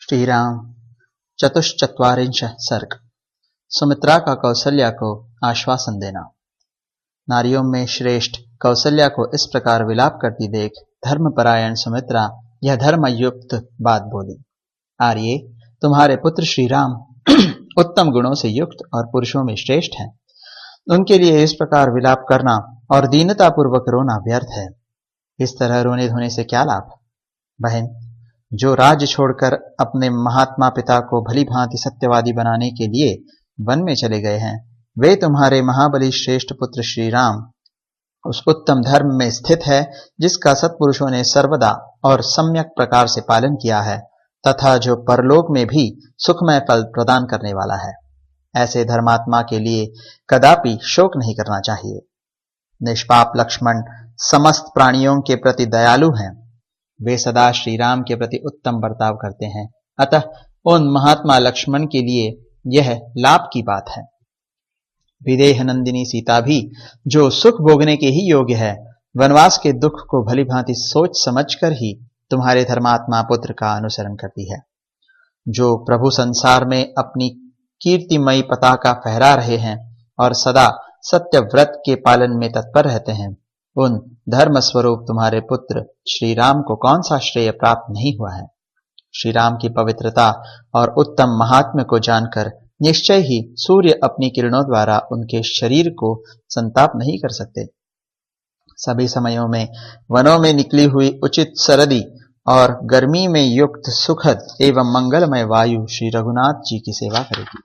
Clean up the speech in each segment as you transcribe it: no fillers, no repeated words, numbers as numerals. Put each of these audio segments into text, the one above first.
श्रीराम चतुश्चत्वारिंशः सर्ग। सुमित्रा का कौसल्या को आश्वासन देना। नारियों में श्रेष्ठ कौसल्या को इस प्रकार विलाप करती देख धर्मपरायण सुमित्रा यह धर्मयुक्त बात बोली। आर्ये, तुम्हारे पुत्र श्रीराम उत्तम गुणों से युक्त और पुरुषों में श्रेष्ठ हैं। उनके लिए इस प्रकार विलाप करना और दीनता पूर्वक रोना व्यर्थ है। इस तरह रोने धोने से क्या लाभ। बहन, जो राज्य छोड़कर अपने महात्मा पिता को भली भांति सत्यवादी बनाने के लिए वन में चले गए हैं, वे तुम्हारे महाबली श्रेष्ठ पुत्र श्रीराम उस उत्तम धर्म में स्थित है जिसका सत्पुरुषों ने सर्वदा और सम्यक प्रकार से पालन किया है तथा जो परलोक में भी सुखमय फल प्रदान करने वाला है। ऐसे धर्मात्मा के लिए कदापि शोक नहीं करना चाहिए। निष्पाप लक्ष्मण समस्त प्राणियों के प्रति दयालु हैं। वे सदा श्रीराम के प्रति उत्तम बर्ताव करते हैं, अतः उन महात्मा लक्ष्मण के लिए यह लाभ की बात है। विदेह नंदिनी सीता भी, जो सुख भोगने के ही योग्य है, वनवास के दुख को भली भांति सोच समझकर ही तुम्हारे धर्मात्मा पुत्र का अनुसरण करती है। जो प्रभु संसार में अपनी कीर्तिमयी पताका फहरा रहे हैं और सदा सत्य व्रत के पालन में तत्पर रहते हैं, उन धर्म स्वरूप तुम्हारे पुत्र श्री राम को कौन सा श्रेय प्राप्त नहीं हुआ है। श्री राम की पवित्रता और उत्तम महात्म्य को जानकर निश्चय ही सूर्य अपनी किरणों द्वारा उनके शरीर को संताप नहीं कर सकते। सभी समयों में वनों में निकली हुई उचित सरदी और गर्मी में युक्त सुखद एवं मंगलमय वायु श्री रघुनाथ जी की सेवा करेगी।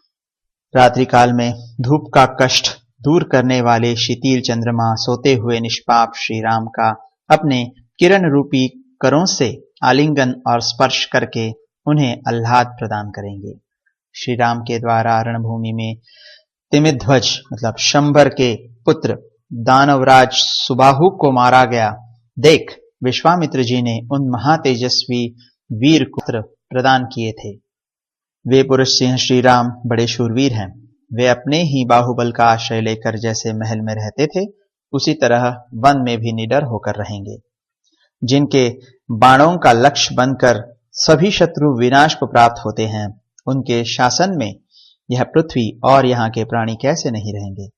रात्रि काल में धूप का कष्ट दूर करने वाले शिथिल चंद्रमा सोते हुए निष्पाप श्री राम का अपने किरण रूपी करों से आलिंगन और स्पर्श करके उन्हें आह्लाद प्रदान करेंगे। श्री राम के द्वारा रणभूमि में तिमिध्वज मतलब शंबर के पुत्र दानवराज सुबाहु को मारा गया देख विश्वामित्र जी ने उन महातेजस्वी वीर पुत्र प्रदान किए थे। वे पुरुष सिंह श्री राम बड़े शूरवीर हैं। वे अपने ही बाहुबल का आश्रय लेकर जैसे महल में रहते थे, उसी तरह वन में भी निडर होकर रहेंगे। जिनके बाणों का लक्ष्य बनकर सभी शत्रु विनाश को प्राप्त होते हैं, उनके शासन में यह पृथ्वी और यहाँ के प्राणी कैसे नहीं रहेंगे।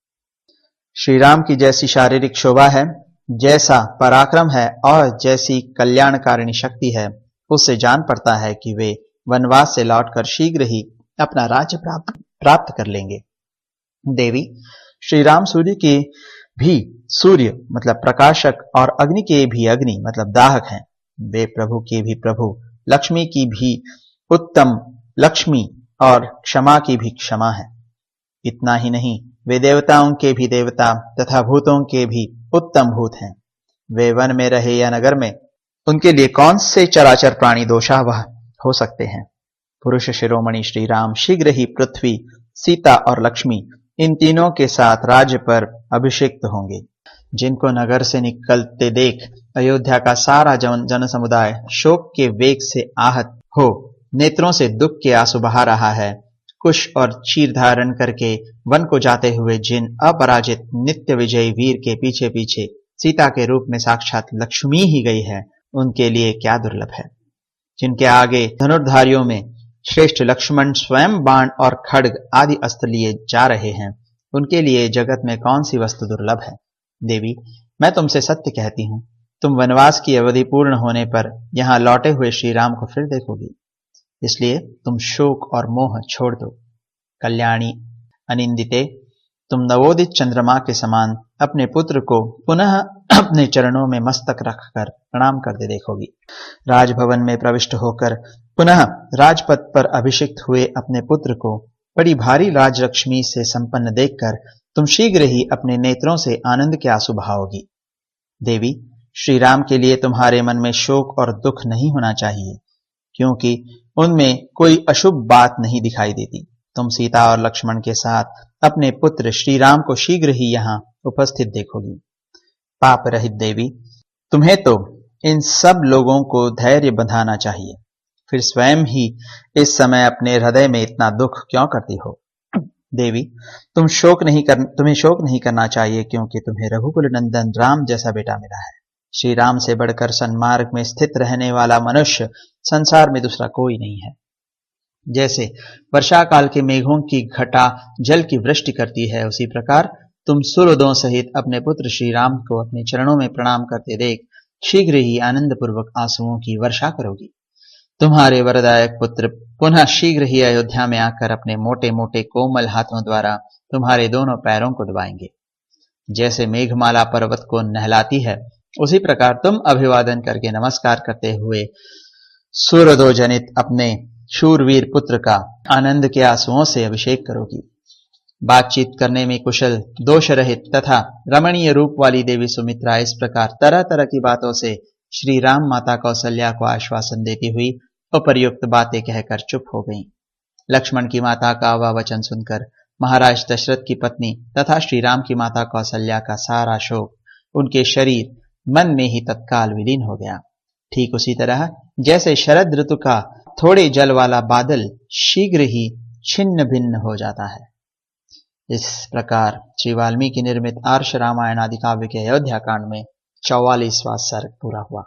श्री राम की जैसी शारीरिक शोभा है, जैसा पराक्रम है और जैसी कल्याणकारिणी शक्ति है, उससे जान पड़ता है कि वे वनवास से लौटकर शीघ्र ही अपना राज्य प्राप्त कर लेंगे। देवी, श्री राम सूर्य के भी सूर्य मतलब प्रकाशक और अग्नि के भी अग्नि मतलब दाहक हैं। वे प्रभु के भी प्रभु, लक्ष्मी की भी उत्तम लक्ष्मी और क्षमा की भी क्षमा है। इतना ही नहीं, वे देवताओं के भी देवता तथा भूतों के भी उत्तम भूत हैं। वे वन में रहे या नगर में, उनके लिए कौन से चराचर प्राणी दोषावह हो सकते हैं। पुरुष शिरोमणि श्री राम शीघ्र ही पृथ्वी, सीता और लक्ष्मी इन तीनों के साथ राज्य पर अभिषिक्त होंगे। जिनको नगर से निकलते देख अयोध्या का सारा जन समुदाय शोक के वेग से आहत हो नेत्रों से दुख के आंसू बहा रहा है। कुश और चीर धारण करके वन को जाते हुए जिन अपराजित नित्य विजयी वीर के पीछे पीछे सीता के रूप में साक्षात लक्ष्मी ही गई है, उनके लिए क्या दुर्लभ है। जिनके आगे धनुर्धारियों में श्रेष्ठ लक्ष्मण स्वयं बाण और खड्ग आदि अस्त्र लिए जा रहे हैं, उनके लिए जगत में कौन सी वस्तु दुर्लभ है। देवी, मैं तुमसे सत्य कहती हूँ, तुम वनवास की अवधि पूर्ण होने पर यहाँ लौटे हुए श्री राम को फिर देखोगी। इसलिए तुम शोक और मोह छोड़ दो। कल्याणी अनिंदिते, तुम नवोदित चंद्रमा के समान अपने पुत्र को पुनः अपने चरणों में मस्तक रखकर प्रणाम करते देखोगी। राजभवन में प्रविष्ट होकर पुनः राजपथ पर अभिषिक्त हुए अपने पुत्र को बड़ी भारी राजलक्ष्मी से संपन्न देखकर तुम शीघ्र ही अपने नेत्रों से आनंद के आंसू बहाओगी। देवी, श्री राम के लिए तुम्हारे मन में शोक और दुख नहीं होना चाहिए, क्योंकि उनमें कोई अशुभ बात नहीं दिखाई देती। तुम सीता और लक्ष्मण के साथ अपने पुत्र श्री राम को शीघ्र ही यहाँ उपस्थित देखोगी। पाप रहित देवी, तुम्हें तो इन सब लोगों को धैर्य बंधाना चाहिए, फिर स्वयं ही इस समय अपने हृदय में इतना दुख क्यों करती हो। देवी, तुम्हें शोक नहीं करना चाहिए, क्योंकि तुम्हें रघुकुल नंदन राम जैसा बेटा मिला है। श्री राम से बढ़कर सन्मार्ग में स्थित रहने वाला मनुष्य संसार में दूसरा कोई नहीं है। जैसे वर्षा काल के मेघों की घटा जल की वृष्टि करती है, उसी प्रकार तुम सुहृदों सहित अपने पुत्र श्री राम को अपने चरणों में प्रणाम करते देख शीघ्र ही आनंद पूर्वक आंसुओं की वर्षा करोगी। तुम्हारे वरदायक पुत्र पुनः शीघ्र ही अयोध्या में आकर अपने मोटे मोटे कोमल हाथों द्वारा तुम्हारे दोनों पैरों को दबाएंगे। जैसे मेघमाला पर्वत को नहलाती है, उसी प्रकार तुम अभिवादन करके नमस्कार करते हुए सूरदो जनित अपने शूरवीर पुत्र का आनंद के आंसुओं से अभिषेक करोगी। बातचीत करने में कुशल, दोष रहित तथा रमणीय रूप वाली देवी सुमित्रा इस प्रकार तरह तरह की बातों से श्री राम माता कौशल्या को आश्वासन देती हुई उपर्युक्त बातें कहकर चुप हो गईं। लक्ष्मण की माता का वह वचन सुनकर महाराज दशरथ की पत्नी तथा श्री राम की माता कौशल्या का सारा शोक उनके शरीर मन में ही तत्काल विलीन हो गया। ठीक उसी तरह जैसे शरद ऋतु का थोड़े जल वाला बादल शीघ्र ही छिन्न भिन्न हो जाता है। इस प्रकार श्री वाल्मीकि निर्मित आर्ष रामायण आदि काव्य के अयोध्या कांड में 44वां सर्ग पूरा हुआ।